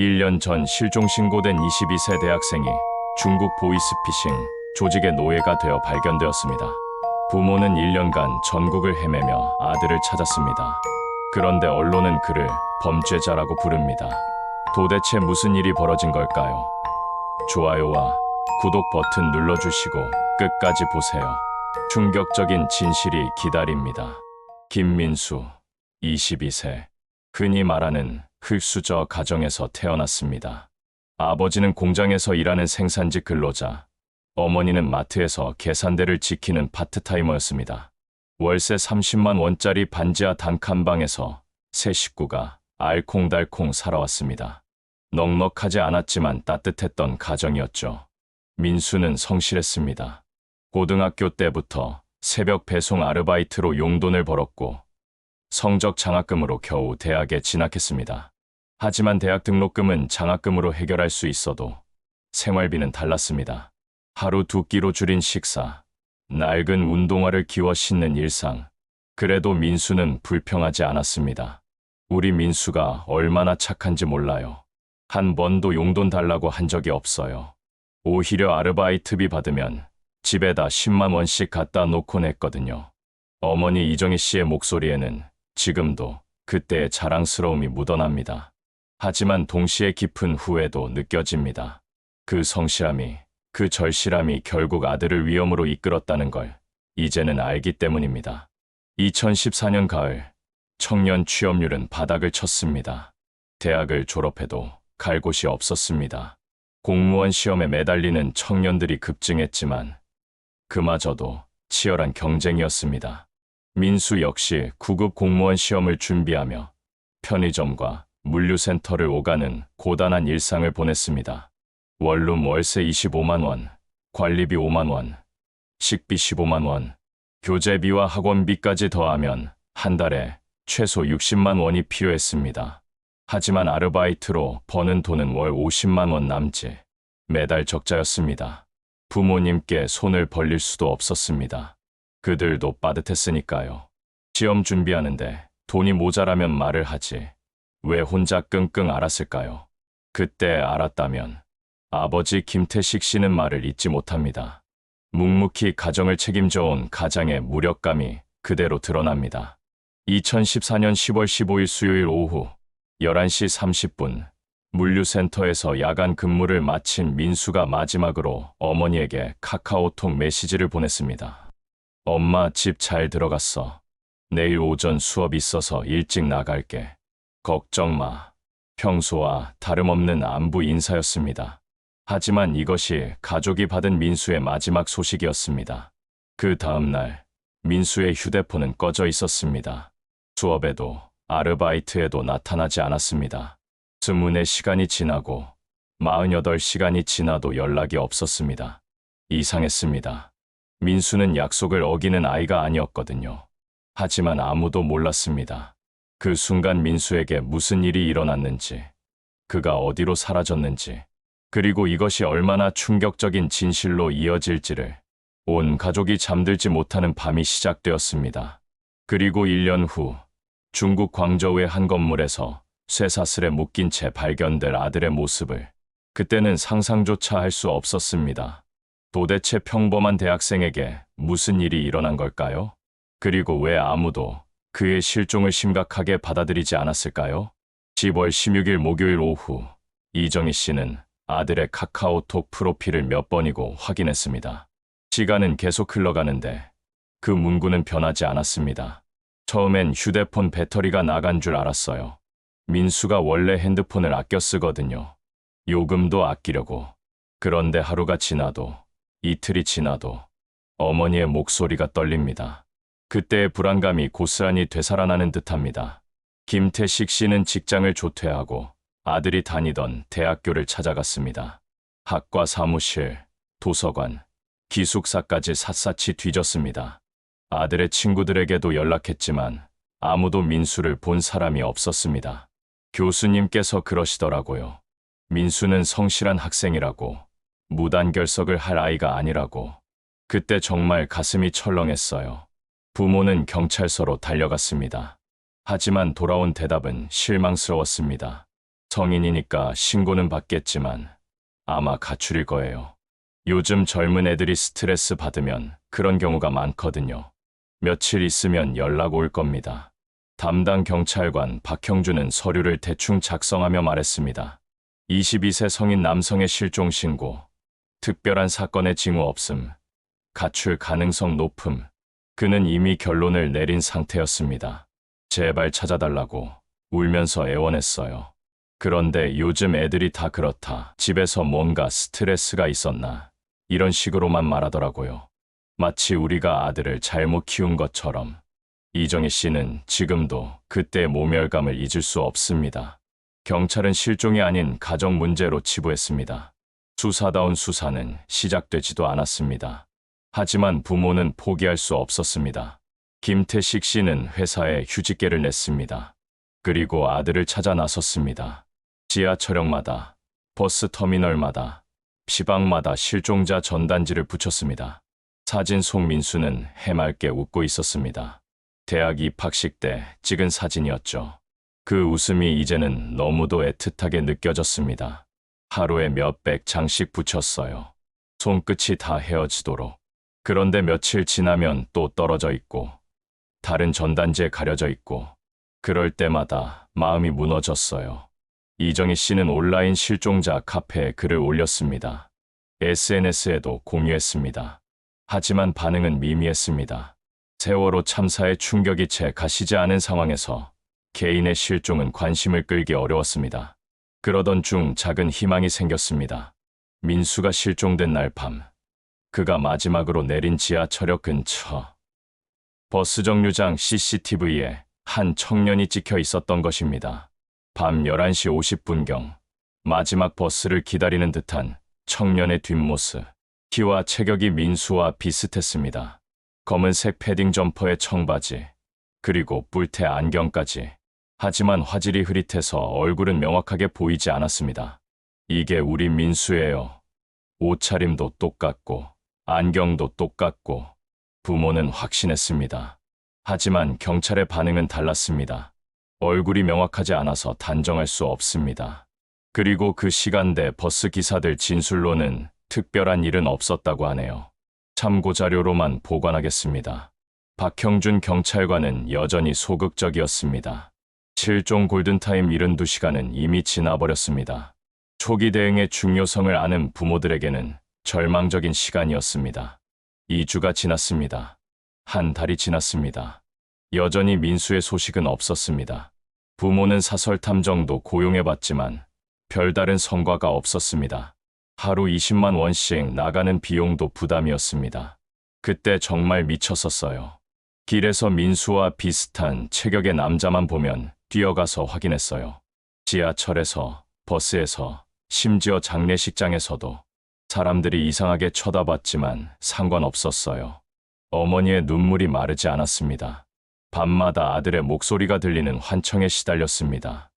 1년 전 실종 신고된 22세 대학생이 중국 보이스피싱 조직의 노예가 되어 발견되었습니다. 부모는 1년간 전국을 헤매며 아들을 찾았습니다. 그런데 언론은 그를 범죄자라고 부릅니다. 도대체 무슨 일이 벌어진 걸까요? 좋아요와 구독 버튼 눌러주시고 끝까지 보세요. 충격적인 진실이 기다립니다. 김민수, 22세. 흔히 말하는 흙수저 가정에서 태어났습니다. 아버지는 공장에서 일하는 생산직 근로자, 어머니는 마트에서 계산대를 지키는 파트타이머였습니다. 월세 30만 원짜리 반지하 단칸방에서 세 식구가 알콩달콩 살아왔습니다. 넉넉하지 않았지만 따뜻했던 가정이었죠. 민수는 성실했습니다. 고등학교 때부터 새벽 배송 아르바이트로 용돈을 벌었고 성적 장학금으로 겨우 대학에 진학했습니다. 하지만 대학 등록금은 장학금으로 해결할 수 있어도 생활비는 달랐습니다. 하루 두 끼로 줄인 식사, 낡은 운동화를 끼워 신는 일상. 그래도 민수는 불평하지 않았습니다. 우리 민수가 얼마나 착한지 몰라요. 한 번도 용돈 달라고 한 적이 없어요. 오히려 아르바이트비 받으면 집에다 10만 원씩 갖다 놓곤 했거든요. 어머니 이정희 씨의 목소리에는 지금도 그때의 자랑스러움이 묻어납니다. 하지만 동시에 깊은 후회도 느껴집니다. 그 성실함이, 그 절실함이 결국 아들을 위험으로 이끌었다는 걸 이제는 알기 때문입니다. 2014년 가을, 청년 취업률은 바닥을 쳤습니다. 대학을 졸업해도 갈 곳이 없었습니다. 공무원 시험에 매달리는 청년들이 급증했지만 그마저도 치열한 경쟁이었습니다. 민수 역시 9급 공무원 시험을 준비하며 편의점과 물류센터를 오가는 고단한 일상을 보냈습니다. 원룸 월세 25만 원, 관리비 5만 원, 식비 15만 원, 교재비와 학원비까지 더하면 한 달에 최소 60만 원이 필요했습니다. 하지만 아르바이트로 버는 돈은 월 50만 원 남짓, 매달 적자였습니다. 부모님께 손을 벌릴 수도 없었습니다. 그들도 빠듯했으니까요. 시험 준비하는데 돈이 모자라면 말을 하지. 왜 혼자 끙끙 앓았을까요? 그때 알았다면 아버지 김태식 씨는 말을 잊지 못합니다. 묵묵히 가정을 책임져온 가장의 무력감이 그대로 드러납니다. 2014년 10월 15일 수요일 오후 11시 30분 물류센터에서 야간 근무를 마친 민수가 마지막으로 어머니에게 카카오톡 메시지를 보냈습니다. 엄마, 집 잘 들어갔어. 내일 오전 수업 있어서 일찍 나갈게. 걱정 마. 평소와 다름없는 안부 인사였습니다. 하지만 이것이 가족이 받은 민수의 마지막 소식이었습니다. 그 다음 날 민수의 휴대폰은 꺼져 있었습니다. 수업에도 아르바이트에도 나타나지 않았습니다. 24시간이 지나고 48시간이 지나도 연락이 없었습니다. 이상했습니다. 민수는 약속을 어기는 아이가 아니었거든요. 하지만 아무도 몰랐습니다. 그 순간 민수에게 무슨 일이 일어났는지, 그가 어디로 사라졌는지, 그리고 이것이 얼마나 충격적인 진실로 이어질지를 온 가족이 잠들지 못하는 밤이 시작되었습니다. 그리고 1년 후 중국 광저우의 한 건물에서 쇠사슬에 묶인 채 발견될 아들의 모습을 그때는 상상조차 할 수 없었습니다. 도대체 평범한 대학생에게 무슨 일이 일어난 걸까요? 그리고 왜 아무도 그의 실종을 심각하게 받아들이지 않았을까요? 10월 16일 목요일 오후 이정희 씨는 아들의 카카오톡 프로필을 몇 번이고 확인했습니다. 시간은 계속 흘러가는데 그 문구는 변하지 않았습니다. 처음엔 휴대폰 배터리가 나간 줄 알았어요. 민수가 원래 핸드폰을 아껴 쓰거든요. 요금도 아끼려고. 그런데 하루가 지나도 이틀이 지나도 어머니의 목소리가 떨립니다. 그때의 불안감이 고스란히 되살아나는 듯합니다. 김태식 씨는 직장을 조퇴하고 아들이 다니던 대학교를 찾아갔습니다. 학과 사무실, 도서관, 기숙사까지 샅샅이 뒤졌습니다. 아들의 친구들에게도 연락했지만 아무도 민수를 본 사람이 없었습니다. 교수님께서 그러시더라고요. 민수는 성실한 학생이라고, 무단결석을 할 아이가 아니라고. 그때 정말 가슴이 철렁했어요. 부모는 경찰서로 달려갔습니다. 하지만 돌아온 대답은 실망스러웠습니다. 성인이니까 신고는 받겠지만 아마 가출일 거예요. 요즘 젊은 애들이 스트레스 받으면 그런 경우가 많거든요. 며칠 있으면 연락 올 겁니다. 담당 경찰관 박형준은 서류를 대충 작성하며 말했습니다. 22세 성인 남성의 실종 신고, 특별한 사건의 징후 없음, 가출 가능성 높음. 그는 이미 결론을 내린 상태였습니다. 제발 찾아달라고 울면서 애원했어요. 그런데 요즘 애들이 다 그렇다. 집에서 뭔가 스트레스가 있었나. 이런 식으로만 말하더라고요. 마치 우리가 아들을 잘못 키운 것처럼. 이정희 씨는 지금도 그때의 모멸감을 잊을 수 없습니다. 경찰은 실종이 아닌 가정 문제로 치부했습니다. 수사다운 수사는 시작되지도 않았습니다. 하지만 부모는 포기할 수 없었습니다. 김태식 씨는 회사에 휴직계를 냈습니다. 그리고 아들을 찾아 나섰습니다. 지하철역마다, 버스터미널마다, 피방마다 실종자 전단지를 붙였습니다. 사진 속 민수는 해맑게 웃고 있었습니다. 대학 입학식 때 찍은 사진이었죠. 그 웃음이 이제는 너무도 애틋하게 느껴졌습니다. 하루에 몇백 장씩 붙였어요. 손끝이 다 헤어지도록. 그런데 며칠 지나면 또 떨어져 있고, 다른 전단지에 가려져 있고, 그럴 때마다 마음이 무너졌어요. 이정희 씨는 온라인 실종자 카페에 글을 올렸습니다. SNS에도 공유했습니다. 하지만 반응은 미미했습니다. 세월호 참사의 충격이 채 가시지 않은 상황에서 개인의 실종은 관심을 끌기 어려웠습니다. 그러던 중 작은 희망이 생겼습니다. 민수가 실종된 날 밤, 그가 마지막으로 내린 지하철역 근처. 버스 정류장 CCTV에 한 청년이 찍혀 있었던 것입니다. 밤 11시 50분경 마지막 버스를 기다리는 듯한 청년의 뒷모습. 키와 체격이 민수와 비슷했습니다. 검은색 패딩 점퍼에 청바지, 그리고 뿔테 안경까지. 하지만 화질이 흐릿해서 얼굴은 명확하게 보이지 않았습니다. 이게 우리 민수예요. 옷차림도 똑같고 안경도 똑같고. 부모는 확신했습니다. 하지만 경찰의 반응은 달랐습니다. 얼굴이 명확하지 않아서 단정할 수 없습니다. 그리고 그 시간대 버스 기사들 진술로는 특별한 일은 없었다고 하네요. 참고 자료로만 보관하겠습니다. 박형준 경찰관은 여전히 소극적이었습니다. 실종 골든타임 72시간은 이미 지나버렸습니다. 초기 대응의 중요성을 아는 부모들에게는 절망적인 시간이었습니다. 2주가 지났습니다. 한 달이 지났습니다. 여전히 민수의 소식은 없었습니다. 부모는 사설 탐정도 고용해봤지만 별다른 성과가 없었습니다. 하루 20만 원씩 나가는 비용도 부담이었습니다. 그때 정말 미쳤었어요. 길에서 민수와 비슷한 체격의 남자만 보면 뛰어가서 확인했어요. 지하철에서, 버스에서, 심지어 장례식장에서도 사람들이 이상하게 쳐다봤지만 상관없었어요. 어머니의 눈물이 마르지 않았습니다. 밤마다 아들의 목소리가 들리는 환청에 시달렸습니다.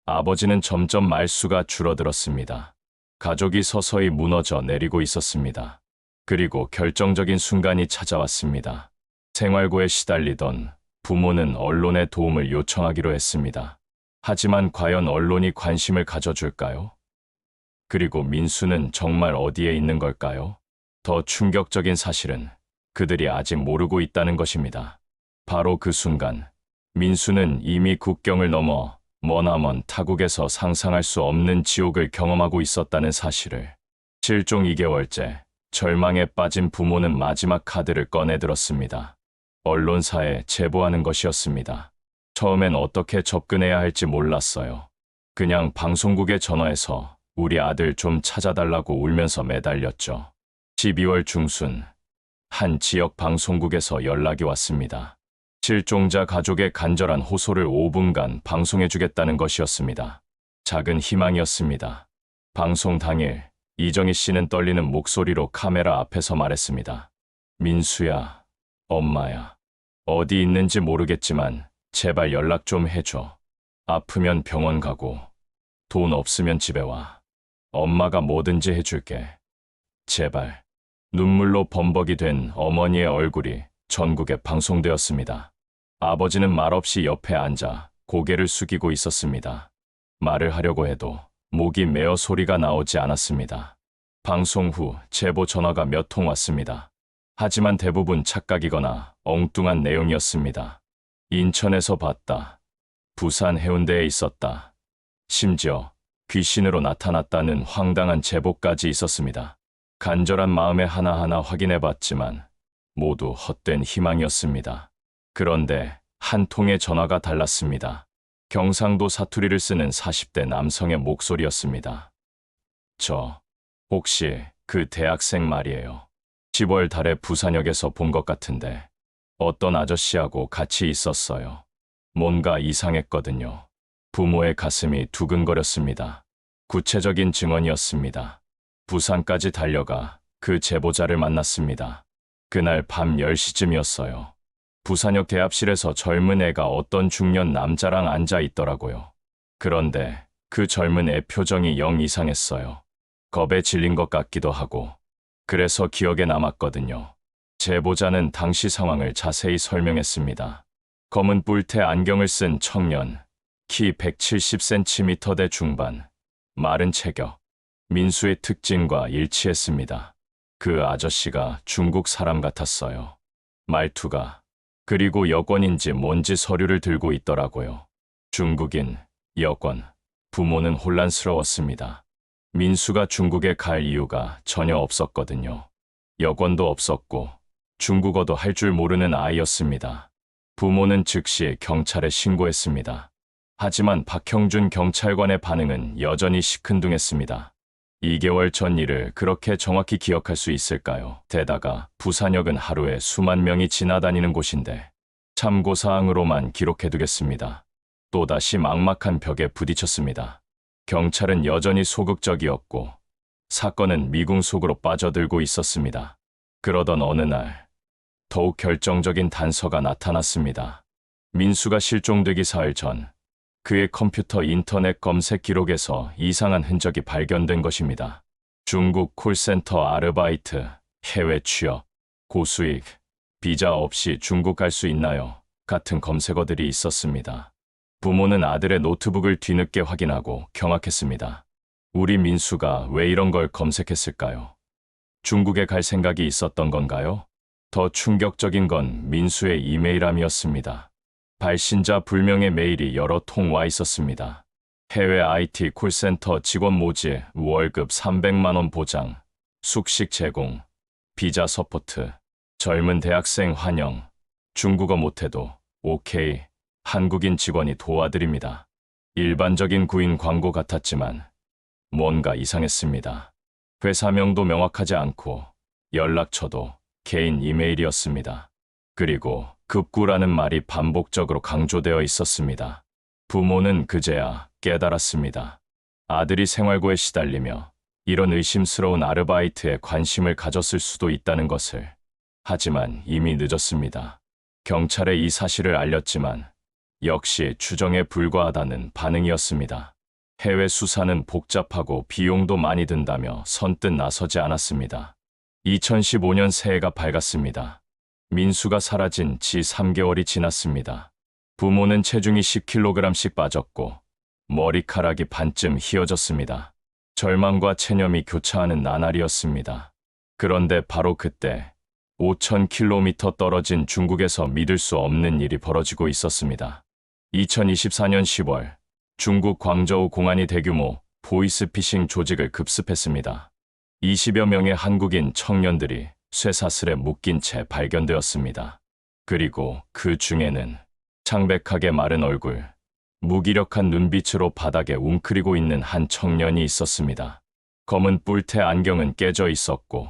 아버지는 점점 말수가 줄어들었습니다. 가족이 서서히 무너져 내리고 있었습니다. 그리고 결정적인 순간이 찾아왔습니다. 생활고에 시달리던 부모는 언론의 도움을 요청하기로 했습니다. 하지만 과연 언론이 관심을 가져줄까요? 그리고 민수는 정말 어디에 있는 걸까요? 더 충격적인 사실은 그들이 아직 모르고 있다는 것입니다. 바로 그 순간, 민수는 이미 국경을 넘어 머나먼 타국에서 상상할 수 없는 지옥을 경험하고 있었다는 사실을. 실종 2개월째, 절망에 빠진 부모는 마지막 카드를 꺼내들었습니다. 언론사에 제보하는 것이었습니다. 처음엔 어떻게 접근해야 할지 몰랐어요. 그냥 방송국에 전화해서 우리 아들 좀 찾아달라고 울면서 매달렸죠. 12월 중순, 한 지역 방송국에서 연락이 왔습니다. 실종자 가족의 간절한 호소를 5분간 방송해주겠다는 것이었습니다. 작은 희망이었습니다. 방송 당일, 이정희 씨는 떨리는 목소리로 카메라 앞에서 말했습니다. 민수야, 엄마야, 어디 있는지 모르겠지만 제발 연락 좀 해줘. 아프면 병원 가고, 돈 없으면 집에 와. 엄마가 뭐든지 해줄게. 제발. 눈물로 범벅이 된 어머니의 얼굴이 전국에 방송되었습니다. 아버지는 말없이 옆에 앉아 고개를 숙이고 있었습니다. 말을 하려고 해도 목이 메어 소리가 나오지 않았습니다. 방송 후 제보 전화가 몇 통 왔습니다. 하지만 대부분 착각이거나 엉뚱한 내용이었습니다. 인천에서 봤다. 부산 해운대에 있었다. 심지어 귀신으로 나타났다는 황당한 제보까지 있었습니다. 간절한 마음에 하나하나 확인해봤지만 모두 헛된 희망이었습니다. 그런데 한 통의 전화가 달랐습니다. 경상도 사투리를 쓰는 40대 남성의 목소리였습니다. 저 혹시 그 대학생 말이에요. 10월 달에 부산역에서 본 것 같은데 어떤 아저씨하고 같이 있었어요. 뭔가 이상했거든요. 부모의 가슴이 두근거렸습니다. 구체적인 증언이었습니다. 부산까지 달려가 그 제보자를 만났습니다. 그날 밤 10시쯤이었어요. 부산역 대합실에서 젊은 애가 어떤 중년 남자랑 앉아 있더라고요. 그런데 그 젊은 애 표정이 영 이상했어요. 겁에 질린 것 같기도 하고. 그래서 기억에 남았거든요. 제보자는 당시 상황을 자세히 설명했습니다. 검은 뿔테 안경을 쓴 청년, 키 170cm대 중반, 마른 체격, 민수의 특징과 일치했습니다. 그 아저씨가 중국 사람 같았어요. 말투가. 그리고 여권인지 뭔지 서류를 들고 있더라고요. 중국인, 여권. 부모는 혼란스러웠습니다. 민수가 중국에 갈 이유가 전혀 없었거든요. 여권도 없었고 중국어도 할 줄 모르는 아이였습니다. 부모는 즉시 경찰에 신고했습니다. 하지만 박형준 경찰관의 반응은 여전히 시큰둥했습니다. 2개월 전 일을 그렇게 정확히 기억할 수 있을까요? 게다가 부산역은 하루에 수만 명이 지나다니는 곳인데 참고사항으로만 기록해두겠습니다. 또다시 막막한 벽에 부딪혔습니다. 경찰은 여전히 소극적이었고 사건은 미궁 속으로 빠져들고 있었습니다. 그러던 어느 날 더욱 결정적인 단서가 나타났습니다. 민수가 실종되기 사흘 전 그의 컴퓨터 인터넷 검색 기록에서 이상한 흔적이 발견된 것입니다. 중국 콜센터 아르바이트, 해외 취업, 고수익, 비자 없이 중국 갈 수 있나요? 같은 검색어들이 있었습니다. 부모는 아들의 노트북을 뒤늦게 확인하고 경악했습니다. 우리 민수가 왜 이런 걸 검색했을까요? 중국에 갈 생각이 있었던 건가요? 더 충격적인 건 민수의 이메일함이었습니다. 발신자 불명의 메일이 여러 통 와 있었습니다. 해외 IT 콜센터 직원 모집, 월급 300만 원 보장, 숙식 제공, 비자 서포트, 젊은 대학생 환영, 중국어 못해도 오케이, 한국인 직원이 도와드립니다. 일반적인 구인 광고 같았지만 뭔가 이상했습니다. 회사명도 명확하지 않고 연락처도 개인 이메일이었습니다. 그리고 급구라는 말이 반복적으로 강조되어 있었습니다. 부모는 그제야 깨달았습니다. 아들이 생활고에 시달리며 이런 의심스러운 아르바이트에 관심을 가졌을 수도 있다는 것을. 하지만 이미 늦었습니다. 경찰에 이 사실을 알렸지만 역시 추정에 불과하다는 반응이었습니다. 해외 수사는 복잡하고 비용도 많이 든다며 선뜻 나서지 않았습니다. 2015년 새해가 밝았습니다. 민수가 사라진 지 3개월이 지났습니다. 부모는 체중이 10kg씩 빠졌고 머리카락이 반쯤 휘어졌습니다. 절망과 체념이 교차하는 나날이었습니다. 그런데 바로 그때 5,000km 떨어진 중국에서 믿을 수 없는 일이 벌어지고 있었습니다. 2024년 10월 중국 광저우 공안이 대규모 보이스피싱 조직을 급습했습니다. 20여 명의 한국인 청년들이 쇠사슬에 묶인 채 발견되었습니다. 그리고 그 중에는 창백하게 마른 얼굴, 무기력한 눈빛으로 바닥에 웅크리고 있는 한 청년이 있었습니다. 검은 뿔테 안경은 깨져 있었고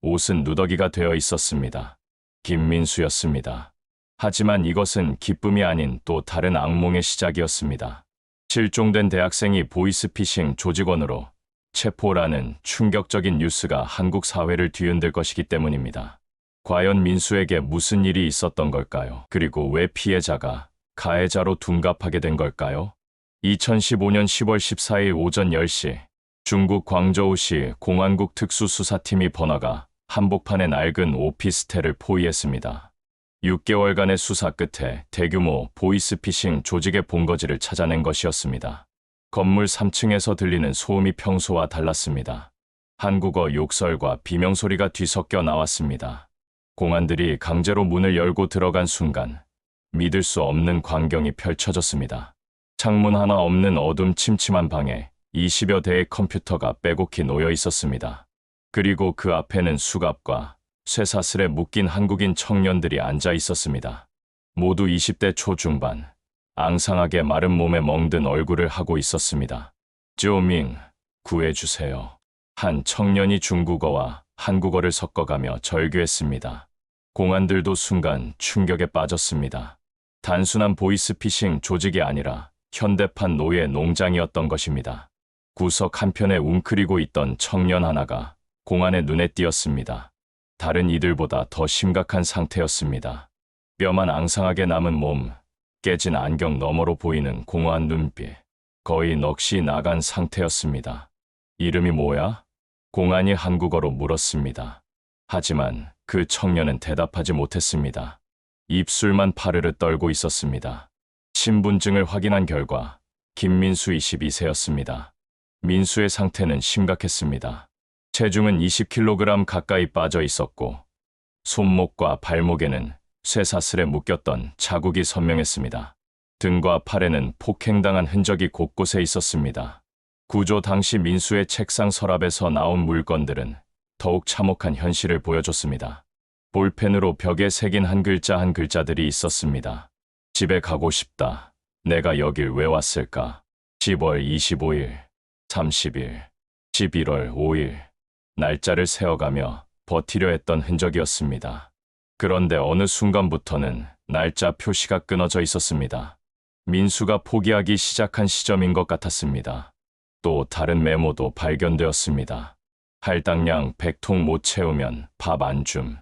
옷은 누더기가 되어 있었습니다. 김민수였습니다. 하지만 이것은 기쁨이 아닌 또 다른 악몽의 시작이었습니다. 실종된 대학생이 보이스피싱 조직원으로 체포라는 충격적인 뉴스가 한국 사회를 뒤흔들 것이기 때문입니다. 과연 민수에게 무슨 일이 있었던 걸까요? 그리고 왜 피해자가 가해자로 둔갑하게 된 걸까요? 2015년 10월 14일 오전 10시 중국 광저우시 공안국 특수수사팀이 번화가 한복판의 낡은 오피스텔을 포위했습니다. 6개월간의 수사 끝에 대규모 보이스피싱 조직의 본거지를 찾아낸 것이었습니다. 건물 3층에서 들리는 소음이 평소와 달랐습니다. 한국어 욕설과 비명소리가 뒤섞여 나왔습니다. 공안들이 강제로 문을 열고 들어간 순간 믿을 수 없는 광경이 펼쳐졌습니다. 창문 하나 없는 어둠침침한 방에 20여 대의 컴퓨터가 빼곡히 놓여 있었습니다. 그리고 그 앞에는 수갑과 쇠사슬에 묶인 한국인 청년들이 앉아 있었습니다. 모두 20대 초중반, 앙상하게 마른 몸에 멍든 얼굴을 하고 있었습니다. 쩌밍, 구해주세요. 한 청년이 중국어와 한국어를 섞어가며 절규했습니다. 공안들도 순간 충격에 빠졌습니다. 단순한 보이스피싱 조직이 아니라 현대판 노예 농장이었던 것입니다. 구석 한편에 웅크리고 있던 청년 하나가 공안의 눈에 띄었습니다. 다른 이들보다 더 심각한 상태였습니다. 뼈만 앙상하게 남은 몸, 깨진 안경 너머로 보이는 공허한 눈빛, 거의 넋이 나간 상태였습니다. 이름이 뭐야? 공안이 한국어로 물었습니다. 하지만 그 청년은 대답하지 못했습니다. 입술만 파르르 떨고 있었습니다. 신분증을 확인한 결과 김민수 22세였습니다. 민수의 상태는 심각했습니다. 체중은 20kg 가까이 빠져 있었고 손목과 발목에는 쇠사슬에 묶였던 자국이 선명했습니다. 등과 팔에는 폭행당한 흔적이 곳곳에 있었습니다. 구조 당시 민수의 책상 서랍에서 나온 물건들은 더욱 참혹한 현실을 보여줬습니다. 볼펜으로 벽에 새긴 한 글자들이 있었습니다. 집에 가고 싶다. 내가 여길 왜 왔을까? 10월 25일, 30일, 11월 5일. 날짜를 세어가며 버티려 했던 흔적이었습니다. 그런데 어느 순간부터는 날짜 표시가 끊어져 있었습니다. 민수가 포기하기 시작한 시점인 것 같았습니다. 또 다른 메모도 발견되었습니다. 할당량 100통 못 채우면 밥 안 줌.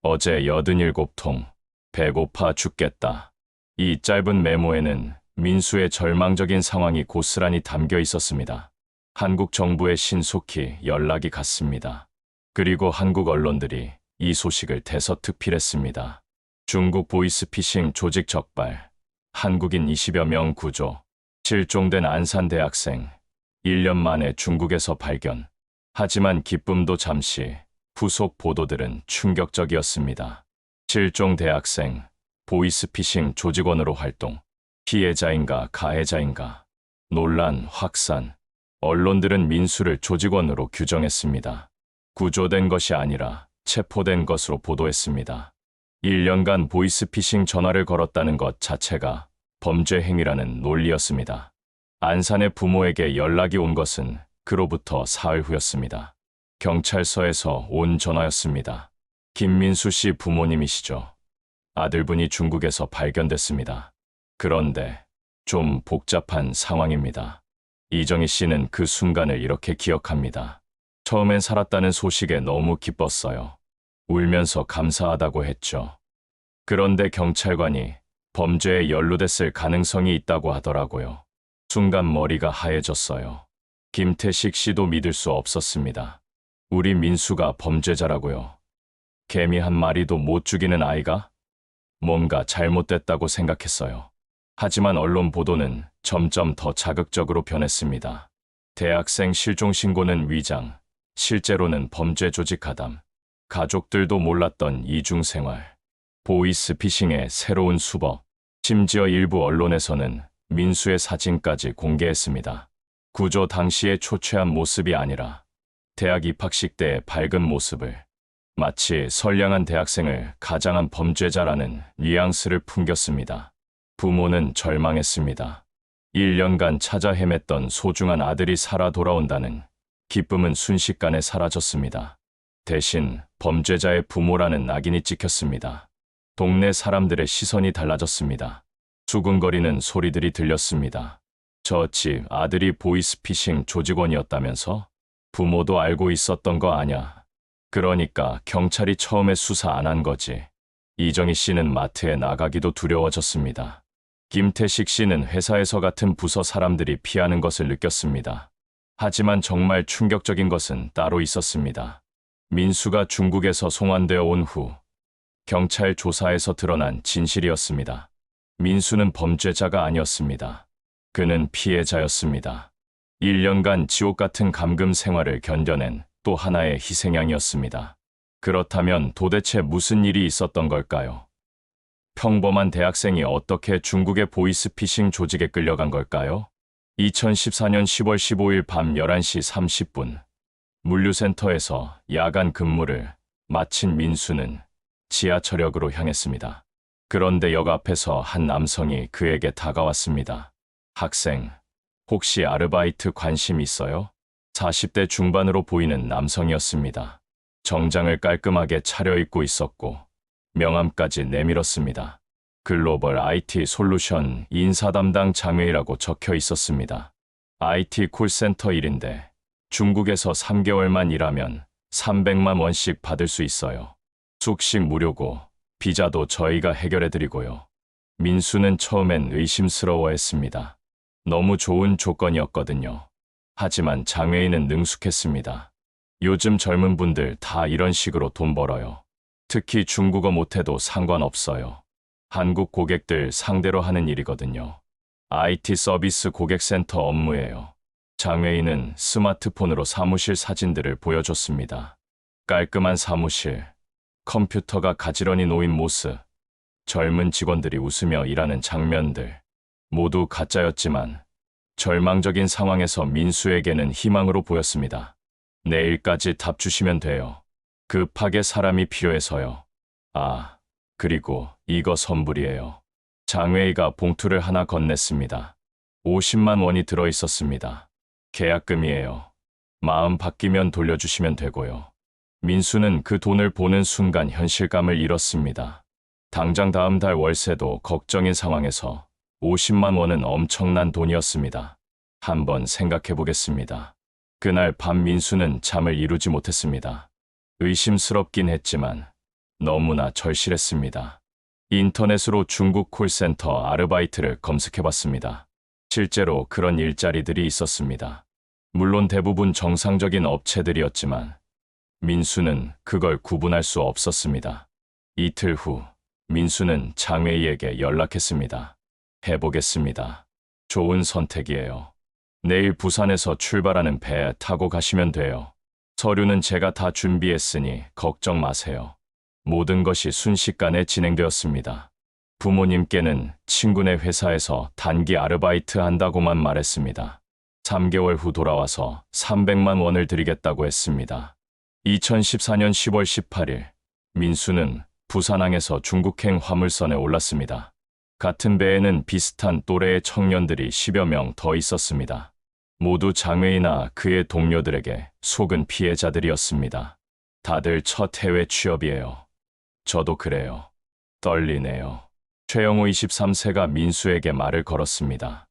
어제 87통. 배고파 죽겠다. 이 짧은 메모에는 민수의 절망적인 상황이 고스란히 담겨 있었습니다. 한국 정부에 신속히 연락이 갔습니다. 그리고 한국 언론들이 이 소식을 대서특필했습니다. 중국 보이스피싱 조직 적발, 한국인 20여 명 구조, 실종된 안산 대학생, 1년 만에 중국에서 발견. 하지만 기쁨도 잠시, 후속 보도들은 충격적이었습니다. 실종 대학생, 보이스피싱 조직원으로 활동, 피해자인가 가해자인가, 논란 확산, 언론들은 민수를 조직원으로 규정했습니다. 구조된 것이 아니라 체포된 것으로 보도했습니다. 1년간 보이스피싱 전화를 걸었다는 것 자체가 범죄 행위라는 논리였습니다. 안산의 부모에게 연락이 온 것은 그로부터 사흘 후였습니다. 경찰서에서 온 전화였습니다. 김민수 씨 부모님이시죠? 아들분이 중국에서 발견됐습니다. 그런데 좀 복잡한 상황입니다. 이정희 씨는 그 순간을 이렇게 기억합니다. 처음엔 살았다는 소식에 너무 기뻤어요. 울면서 감사하다고 했죠. 그런데 경찰관이 범죄에 연루됐을 가능성이 있다고 하더라고요. 순간 머리가 하얘졌어요. 김태식 씨도 믿을 수 없었습니다. 우리 민수가 범죄자라고요. 개미 한 마리도 못 죽이는 아이가? 뭔가 잘못됐다고 생각했어요. 하지만 언론 보도는 점점 더 자극적으로 변했습니다. 대학생 실종 신고는 위장, 실제로는 범죄 조직 가담. 가족들도 몰랐던 이중생활, 보이스피싱의 새로운 수법, 심지어 일부 언론에서는 민수의 사진까지 공개했습니다. 구조 당시의 초췌한 모습이 아니라 대학 입학식 때의 밝은 모습을, 마치 선량한 대학생을 가장한 범죄자라는 뉘앙스를 풍겼습니다. 부모는 절망했습니다. 1년간 찾아 헤맸던 소중한 아들이 살아 돌아온다는 기쁨은 순식간에 사라졌습니다. 대신 범죄자의 부모라는 낙인이 찍혔습니다. 동네 사람들의 시선이 달라졌습니다. 수군거리는 소리들이 들렸습니다. 저 집 아들이 보이스피싱 조직원이었다면서? 부모도 알고 있었던 거 아냐? 그러니까 경찰이 처음에 수사 안 한 거지. 이정희 씨는 마트에 나가기도 두려워졌습니다. 김태식 씨는 회사에서 같은 부서 사람들이 피하는 것을 느꼈습니다. 하지만 정말 충격적인 것은 따로 있었습니다. 민수가 중국에서 송환되어 온 후 경찰 조사에서 드러난 진실이었습니다. 민수는 범죄자가 아니었습니다. 그는 피해자였습니다. 1년간 지옥 같은 감금 생활을 견뎌낸 또 하나의 희생양이었습니다. 그렇다면 도대체 무슨 일이 있었던 걸까요? 평범한 대학생이 어떻게 중국의 보이스피싱 조직에 끌려간 걸까요? 2014년 10월 15일 밤 11시 30분, 물류센터에서 야간 근무를 마친 민수는 지하철역으로 향했습니다. 그런데 역 앞에서 한 남성이 그에게 다가왔습니다. 학생, 혹시 아르바이트 관심 있어요? 40대 중반으로 보이는 남성이었습니다. 정장을 깔끔하게 차려입고 있었고 명함까지 내밀었습니다. 글로벌 IT 솔루션 인사 담당 장외이라고 적혀 있었습니다. IT 콜센터 일인데 중국에서 3개월만 일하면 300만 원씩 받을 수 있어요. 숙식 무료고 비자도 저희가 해결해드리고요. 민수는 처음엔 의심스러워했습니다. 너무 좋은 조건이었거든요. 하지만 장외인은 능숙했습니다. 요즘 젊은 분들 다 이런 식으로 돈 벌어요. 특히 중국어 못해도 상관없어요. 한국 고객들 상대로 하는 일이거든요. IT 서비스 고객센터 업무예요. 장외인은 스마트폰으로 사무실 사진들을 보여줬습니다. 깔끔한 사무실, 컴퓨터가 가지런히 놓인 모습, 젊은 직원들이 웃으며 일하는 장면들, 모두 가짜였지만 절망적인 상황에서 민수에게는 희망으로 보였습니다. 내일까지 답 주시면 돼요. 급하게 사람이 필요해서요. 아, 그리고 이거 선불이에요. 장외이가 봉투를 하나 건넸습니다. 50만 원이 들어있었습니다. 계약금이에요. 마음 바뀌면 돌려주시면 되고요. 민수는 그 돈을 보는 순간 현실감을 잃었습니다. 당장 다음 달 월세도 걱정인 상황에서 50만 원은 엄청난 돈이었습니다. 한번 생각해 보겠습니다. 그날 밤 민수는 잠을 이루지 못했습니다. 의심스럽긴 했지만 너무나 절실했습니다. 인터넷으로 중국 콜센터 아르바이트를 검색해 봤습니다. 실제로 그런 일자리들이 있었습니다. 물론 대부분 정상적인 업체들이었지만 민수는 그걸 구분할 수 없었습니다. 이틀 후 민수는 장외이에게 연락했습니다. 해보겠습니다. 좋은 선택이에요. 내일 부산에서 출발하는 배 타고 가시면 돼요. 서류는 제가 다 준비했으니 걱정 마세요. 모든 것이 순식간에 진행되었습니다. 부모님께는 친구네 회사에서 단기 아르바이트 한다고만 말했습니다. 3개월 후 돌아와서 300만 원을 드리겠다고 했습니다. 2014년 10월 18일, 민수는 부산항에서 중국행 화물선에 올랐습니다. 같은 배에는 비슷한 또래의 청년들이 10여 명 더 있었습니다. 모두 장외이나 그의 동료들에게 속은 피해자들이었습니다. 다들 첫 해외 취업이에요. 저도 그래요. 떨리네요. 최영호 23세가 민수에게 말을 걸었습니다.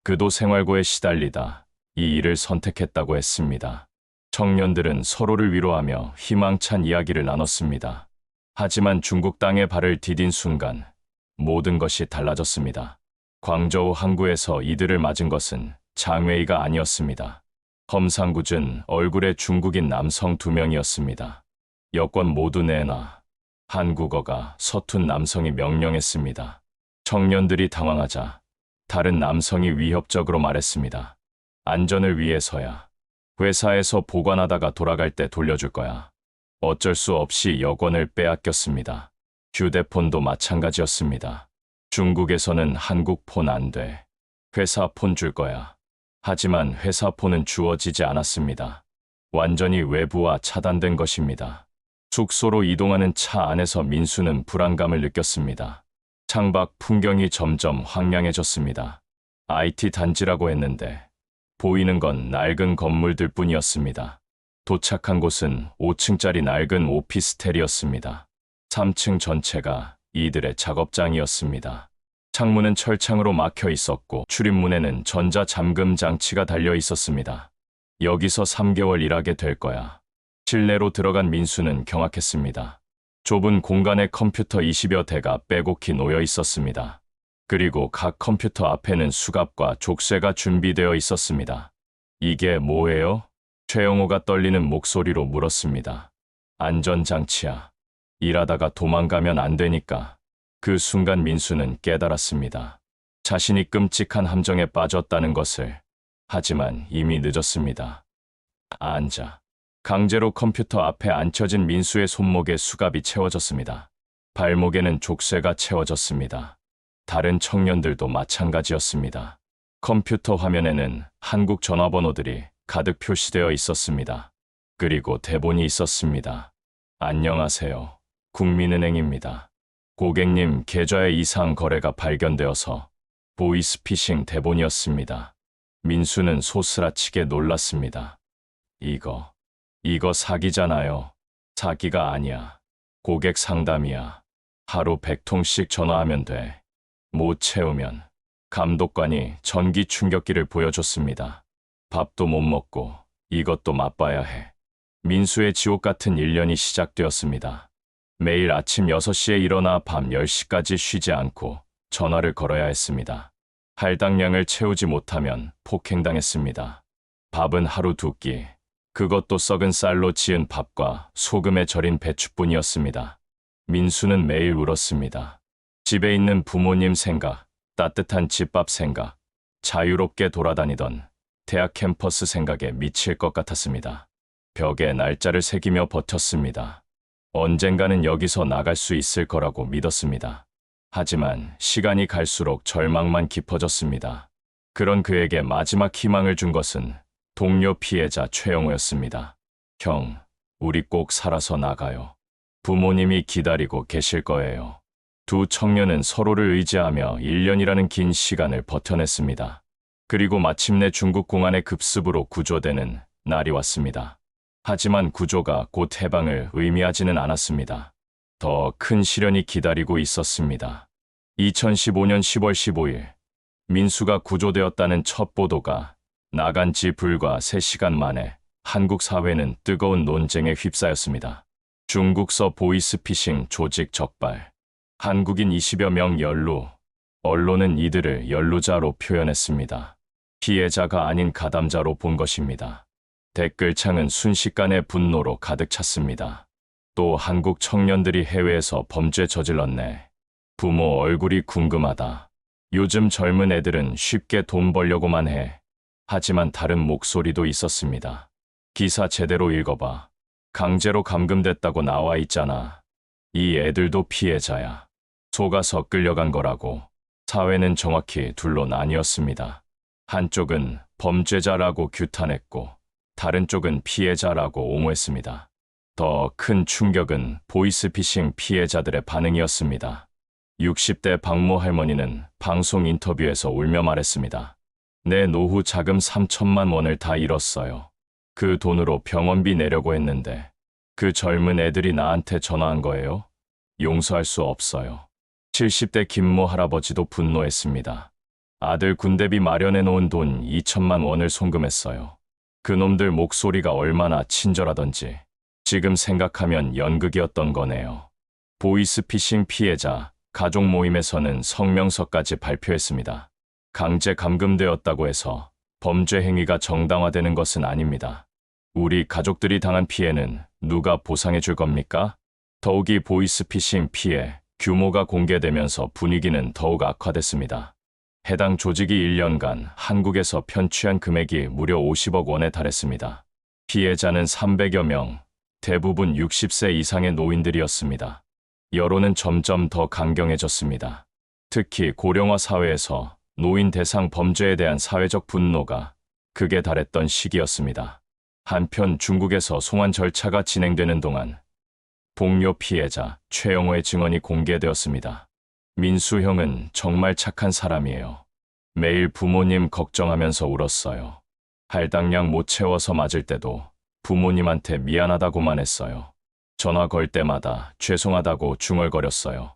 그도 생활고에 시달리다 이 일을 선택했다고 했습니다. 청년들은 서로를 위로하며 희망찬 이야기를 나눴습니다. 하지만 중국 땅에 발을 디딘 순간 모든 것이 달라졌습니다. 광저우 항구에서 이들을 맞은 것은 장외이가 아니었습니다. 험상궂은 얼굴의 중국인 남성 2명이었습니다. 여권 모두 내놔. 한국어가 서툰 남성이 명령했습니다. 청년들이 당황하자 다른 남성이 위협적으로 말했습니다. 안전을 위해서야. 회사에서 보관하다가 돌아갈 때 돌려줄 거야. 어쩔 수 없이 여권을 빼앗겼습니다. 휴대폰도 마찬가지였습니다. 중국에서는 한국 폰 안 돼. 회사 폰 줄 거야. 하지만 회사 폰은 주어지지 않았습니다. 완전히 외부와 차단된 것입니다. 숙소로 이동하는 차 안에서 민수는 불안감을 느꼈습니다. 창밖 풍경이 점점 황량해졌습니다. IT 단지라고 했는데 보이는 건 낡은 건물들 뿐이었습니다. 도착한 곳은 5층짜리 낡은 오피스텔이었습니다. 3층 전체가 이들의 작업장이었습니다. 창문은 철창으로 막혀 있었고 출입문에는 전자 잠금 장치가 달려 있었습니다. 여기서 3개월 일하게 될 거야. 실내로 들어간 민수는 경악했습니다. 좁은 공간에 컴퓨터 20여 대가 빼곡히 놓여 있었습니다. 그리고 각 컴퓨터 앞에는 수갑과 족쇄가 준비되어 있었습니다. 이게 뭐예요? 최영호가 떨리는 목소리로 물었습니다. 안전장치야. 일하다가 도망가면 안 되니까. 그 순간 민수는 깨달았습니다. 자신이 끔찍한 함정에 빠졌다는 것을. 하지만 이미 늦었습니다. 앉아. 강제로 컴퓨터 앞에 앉혀진 민수의 손목에 수갑이 채워졌습니다. 발목에는 족쇄가 채워졌습니다. 다른 청년들도 마찬가지였습니다. 컴퓨터 화면에는 한국 전화번호들이 가득 표시되어 있었습니다. 그리고 대본이 있었습니다. 안녕하세요. 국민은행입니다. 고객님 계좌의 이상 거래가 발견되어서. 보이스피싱 대본이었습니다. 민수는 소스라치게 놀랐습니다. 이거 사기잖아요. 사기가 아니야. 고객 상담이야. 하루 100통씩 전화하면 돼. 못 채우면. 감독관이 전기 충격기를 보여줬습니다. 밥도 못 먹고 이것도 맛봐야 해. 민수의 지옥 같은 1년이 시작되었습니다. 매일 아침 6시에 일어나 밤 10시까지 쉬지 않고 전화를 걸어야 했습니다. 할당량을 채우지 못하면 폭행당했습니다. 밥은 하루 2끼, 그것도 썩은 쌀로 지은 밥과 소금에 절인 배추뿐이었습니다. 민수는 매일 울었습니다. 집에 있는 부모님 생각, 따뜻한 집밥 생각, 자유롭게 돌아다니던 대학 캠퍼스 생각에 미칠 것 같았습니다. 벽에 날짜를 새기며 버텼습니다. 언젠가는 여기서 나갈 수 있을 거라고 믿었습니다. 하지만 시간이 갈수록 절망만 깊어졌습니다. 그런 그에게 마지막 희망을 준 것은 동료 피해자 최영호였습니다. 형, 우리 꼭 살아서 나가요. 부모님이 기다리고 계실 거예요. 두 청년은 서로를 의지하며 1년이라는 긴 시간을 버텨냈습니다. 그리고 마침내 중국 공안의 급습으로 구조되는 날이 왔습니다. 하지만 구조가 곧 해방을 의미하지는 않았습니다. 더 큰 시련이 기다리고 있었습니다. 2015년 10월 15일, 민수가 구조되었다는 첫 보도가 나간 지 불과 3시간 만에 한국 사회는 뜨거운 논쟁에 휩싸였습니다. 중국서 보이스피싱 조직 적발, 한국인 20여 명 연루, 언론은 이들을 연루자로 표현했습니다. 피해자가 아닌 가담자로 본 것입니다. 댓글창은 순식간에 분노로 가득 찼습니다. 또 한국 청년들이 해외에서 범죄 저질렀네. 부모 얼굴이 궁금하다. 요즘 젊은 애들은 쉽게 돈 벌려고만 해. 하지만 다른 목소리도 있었습니다. 기사 제대로 읽어봐. 강제로 감금됐다고 나와 있잖아. 이 애들도 피해자야. 속아서 끌려간 거라고. 사회는 정확히 둘로 나뉘었습니다. 한쪽은 범죄자라고 규탄했고 다른 쪽은 피해자라고 옹호했습니다. 더 큰 충격은 보이스피싱 피해자들의 반응이었습니다. 60대 박모 할머니는 방송 인터뷰에서 울며 말했습니다. 내 노후 자금 3천만 원을 다 잃었어요. 그 돈으로 병원비 내려고 했는데 그 젊은 애들이 나한테 전화한 거예요? 용서할 수 없어요. 70대 김모 할아버지도 분노했습니다. 아들 군대비 마련해 놓은 돈 2천만 원을 송금했어요. 그놈들 목소리가 얼마나 친절하던지 지금 생각하면 연극이었던 거네요. 보이스피싱 피해자 가족 모임에서는 성명서까지 발표했습니다. 강제 감금되었다고 해서 범죄 행위가 정당화되는 것은 아닙니다. 우리 가족들이 당한 피해는 누가 보상해 줄 겁니까? 더욱이 보이스피싱 피해 규모가 공개되면서 분위기는 더욱 악화됐습니다. 해당 조직이 1년간 한국에서 편취한 금액이 무려 50억 원에 달했습니다. 피해자는 300여 명, 대부분 60세 이상의 노인들이었습니다. 여론은 점점 더 강경해졌습니다. 특히 고령화 사회에서 노인 대상 범죄에 대한 사회적 분노가 극에 달했던 시기였습니다. 한편 중국에서 송환 절차가 진행되는 동안 동료 피해자 최영호의 증언이 공개되었습니다. 민수 형은 정말 착한 사람이에요. 매일 부모님 걱정하면서 울었어요. 할당량 못 채워서 맞을 때도 부모님한테 미안하다고만 했어요. 전화 걸 때마다 죄송하다고 중얼거렸어요.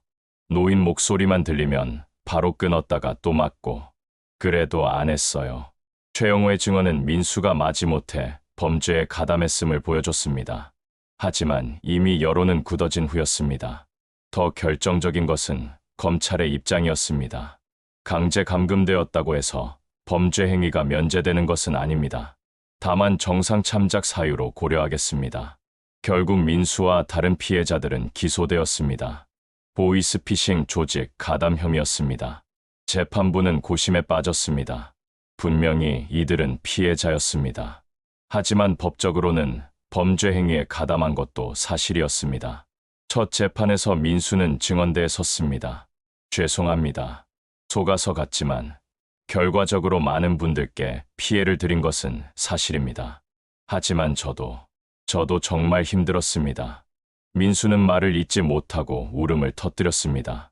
노인 목소리만 들리면 바로 끊었다가 또 맞고. 그래도 안 했어요. 최영호의 증언은 민수가 마지못해 범죄에 가담했음을 보여줬습니다. 하지만 이미 여론은 굳어진 후였습니다. 더 결정적인 것은 검찰의 입장이었습니다. 강제 감금되었다고 해서 범죄 행위가 면제되는 것은 아닙니다. 다만 정상 참작 사유로 고려하겠습니다. 결국 민수와 다른 피해자들은 기소되었습니다. 보이스피싱 조직 가담 혐의였습니다. 재판부는 고심에 빠졌습니다. 분명히 이들은 피해자였습니다. 하지만 법적으로는 범죄 행위에 가담한 것도 사실이었습니다. 첫 재판에서 민수는 증언대에 섰습니다. 죄송합니다. 속아서 갔지만 결과적으로 많은 분들께 피해를 드린 것은 사실입니다. 하지만 저도 정말 힘들었습니다. 민수는 말을 잇지 못하고 울음을 터뜨렸습니다.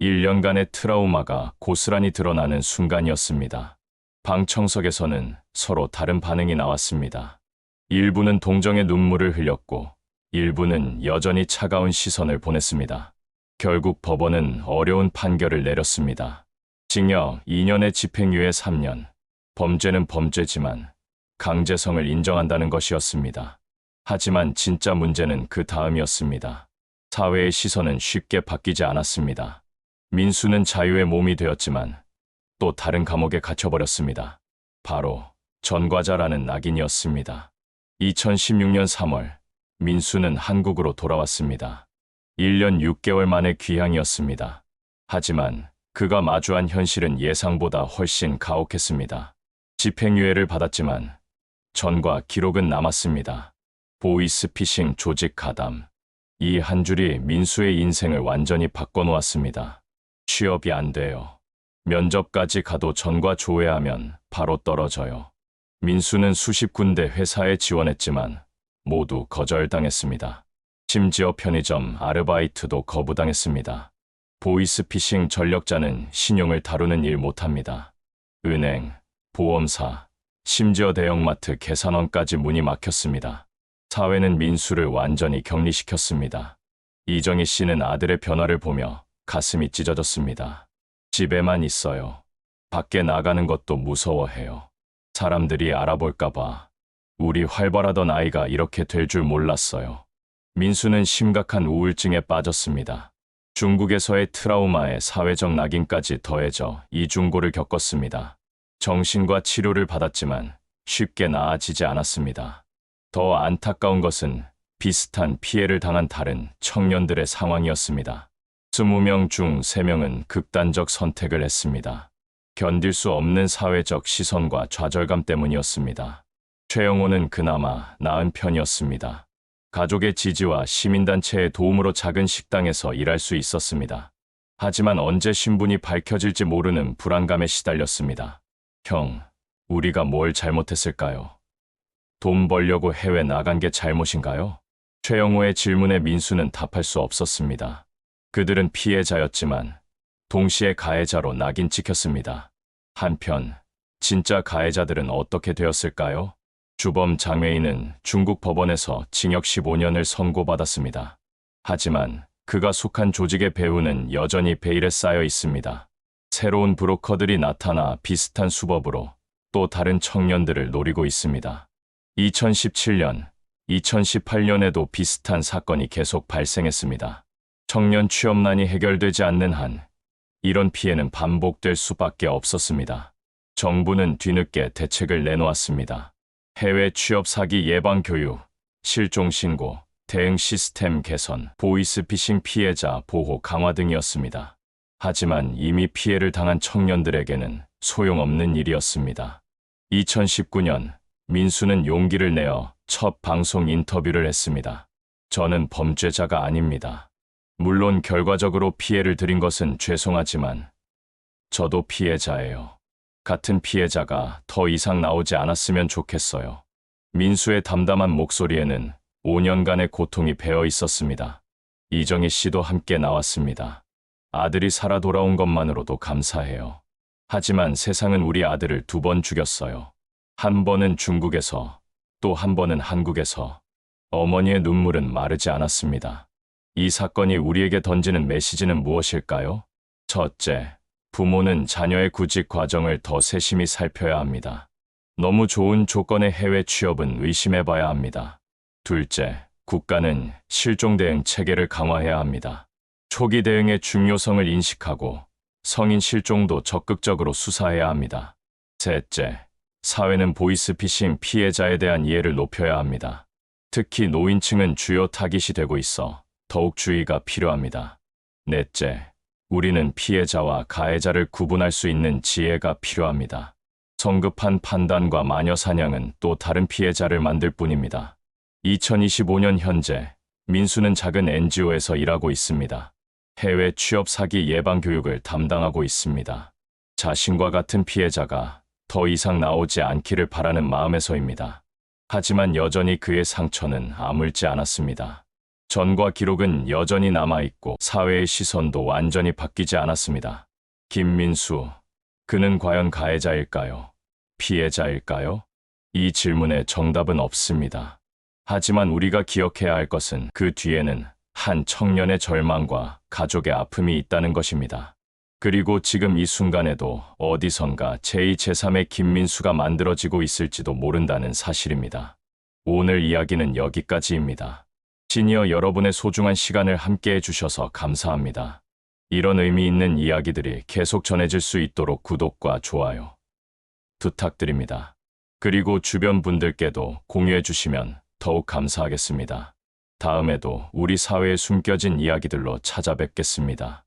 1년간의 트라우마가 고스란히 드러나는 순간이었습니다. 방청석에서는 서로 다른 반응이 나왔습니다. 일부는 동정의 눈물을 흘렸고 일부는 여전히 차가운 시선을 보냈습니다. 결국 법원은 어려운 판결을 내렸습니다. 징역 2년에 집행유예 3년. 범죄는 범죄지만 강제성을 인정한다는 것이었습니다. 하지만 진짜 문제는 그 다음이었습니다. 사회의 시선은 쉽게 바뀌지 않았습니다. 민수는 자유의 몸이 되었지만 또 다른 감옥에 갇혀버렸습니다. 바로 전과자라는 낙인이었습니다. 2016년 3월 민수는 한국으로 돌아왔습니다. 1년 6개월 만의 귀향이었습니다. 하지만 그가 마주한 현실은 예상보다 훨씬 가혹했습니다. 집행유예를 받았지만 전과 기록은 남았습니다. 보이스피싱 조직 가담. 이 한 줄이 민수의 인생을 완전히 바꿔놓았습니다. 취업이 안 돼요. 면접까지 가도 전과 조회하면 바로 떨어져요. 민수는 수십 군데 회사에 지원했지만 모두 거절당했습니다. 심지어 편의점 아르바이트도 거부당했습니다. 보이스피싱 전력자는 신용을 다루는 일 못합니다. 은행, 보험사, 심지어 대형마트 계산원까지 문이 막혔습니다. 사회는 민수를 완전히 격리시켰습니다. 이정희 씨는 아들의 변화를 보며 가슴이 찢어졌습니다. 집에만 있어요. 밖에 나가는 것도 무서워해요. 사람들이 알아볼까봐. 우리 활발하던 아이가 이렇게 될 줄 몰랐어요. 민수는 심각한 우울증에 빠졌습니다. 중국에서의 트라우마에 사회적 낙인까지 더해져 이중고를 겪었습니다. 정신과 치료를 받았지만 쉽게 나아지지 않았습니다. 더 안타까운 것은 비슷한 피해를 당한 다른 청년들의 상황이었습니다. 20명 중 3명은 극단적 선택을 했습니다. 견딜 수 없는 사회적 시선과 좌절감 때문이었습니다. 최영호는 그나마 나은 편이었습니다. 가족의 지지와 시민단체의 도움으로 작은 식당에서 일할 수 있었습니다. 하지만 언제 신분이 밝혀질지 모르는 불안감에 시달렸습니다. 형, 우리가 뭘 잘못했을까요? 돈 벌려고 해외 나간 게 잘못인가요? 최영호의 질문에 민수는 답할 수 없었습니다. 그들은 피해자였지만 동시에 가해자로 낙인 찍혔습니다. 한편 진짜 가해자들은 어떻게 되었을까요? 주범 장외인은 중국 법원에서 징역 15년을 선고받았습니다. 하지만 그가 속한 조직의 배후는 여전히 베일에 쌓여 있습니다. 새로운 브로커들이 나타나 비슷한 수법으로 또 다른 청년들을 노리고 있습니다. 2017년, 2018년에도 비슷한 사건이 계속 발생했습니다. 청년 취업난이 해결되지 않는 한 이런 피해는 반복될 수밖에 없었습니다. 정부는 뒤늦게 대책을 내놓았습니다. 해외 취업 사기 예방 교육, 실종 신고, 대응 시스템 개선, 보이스피싱 피해자 보호 강화 등이었습니다. 하지만 이미 피해를 당한 청년들에게는 소용없는 일이었습니다. 2019년 민수는 용기를 내어 첫 방송 인터뷰를 했습니다. 저는 범죄자가 아닙니다. 물론 결과적으로 피해를 드린 것은 죄송하지만 저도 피해자예요. 같은 피해자가 더 이상 나오지 않았으면 좋겠어요. 민수의 담담한 목소리에는 5년간의 고통이 배어 있었습니다. 이정희 씨도 함께 나왔습니다. 아들이 살아 돌아온 것만으로도 감사해요. 하지만 세상은 우리 아들을 2번 죽였어요. 한 번은 중국에서, 또 한 번은 한국에서. 어머니의 눈물은 마르지 않았습니다. 이 사건이 우리에게 던지는 메시지는 무엇일까요? 첫째, 부모는 자녀의 구직 과정을 더 세심히 살펴야 합니다. 너무 좋은 조건의 해외 취업은 의심해봐야 합니다. 둘째, 국가는 실종 대응 체계를 강화해야 합니다. 초기 대응의 중요성을 인식하고 성인 실종도 적극적으로 수사해야 합니다. 셋째, 사회는 보이스피싱 피해자에 대한 이해를 높여야 합니다. 특히 노인층은 주요 타깃이 되고 있어 더욱 주의가 필요합니다. 넷째, 우리는 피해자와 가해자를 구분할 수 있는 지혜가 필요합니다. 성급한 판단과 마녀 사냥은 또 다른 피해자를 만들 뿐입니다. 2025년 현재 민수는 작은 NGO에서 일하고 있습니다. 해외 취업 사기 예방 교육을 담당하고 있습니다. 자신과 같은 피해자가 더 이상 나오지 않기를 바라는 마음에서입니다. 하지만 여전히 그의 상처는 아물지 않았습니다. 전과 기록은 여전히 남아있고 사회의 시선도 완전히 바뀌지 않았습니다. 김민수, 그는 과연 가해자일까요? 피해자일까요? 이 질문에 정답은 없습니다. 하지만 우리가 기억해야 할 것은 그 뒤에는 한 청년의 절망과 가족의 아픔이 있다는 것입니다. 그리고 지금 이 순간에도 어디선가 제2, 제3의 김민수가 만들어지고 있을지도 모른다는 사실입니다. 오늘 이야기는 여기까지입니다. 시니어 여러분의 소중한 시간을 함께 해주셔서 감사합니다. 이런 의미 있는 이야기들이 계속 전해질 수 있도록 구독과 좋아요 부탁드립니다. 그리고 주변 분들께도 공유해 주시면 더욱 감사하겠습니다. 다음에도 우리 사회에 숨겨진 이야기들로 찾아뵙겠습니다.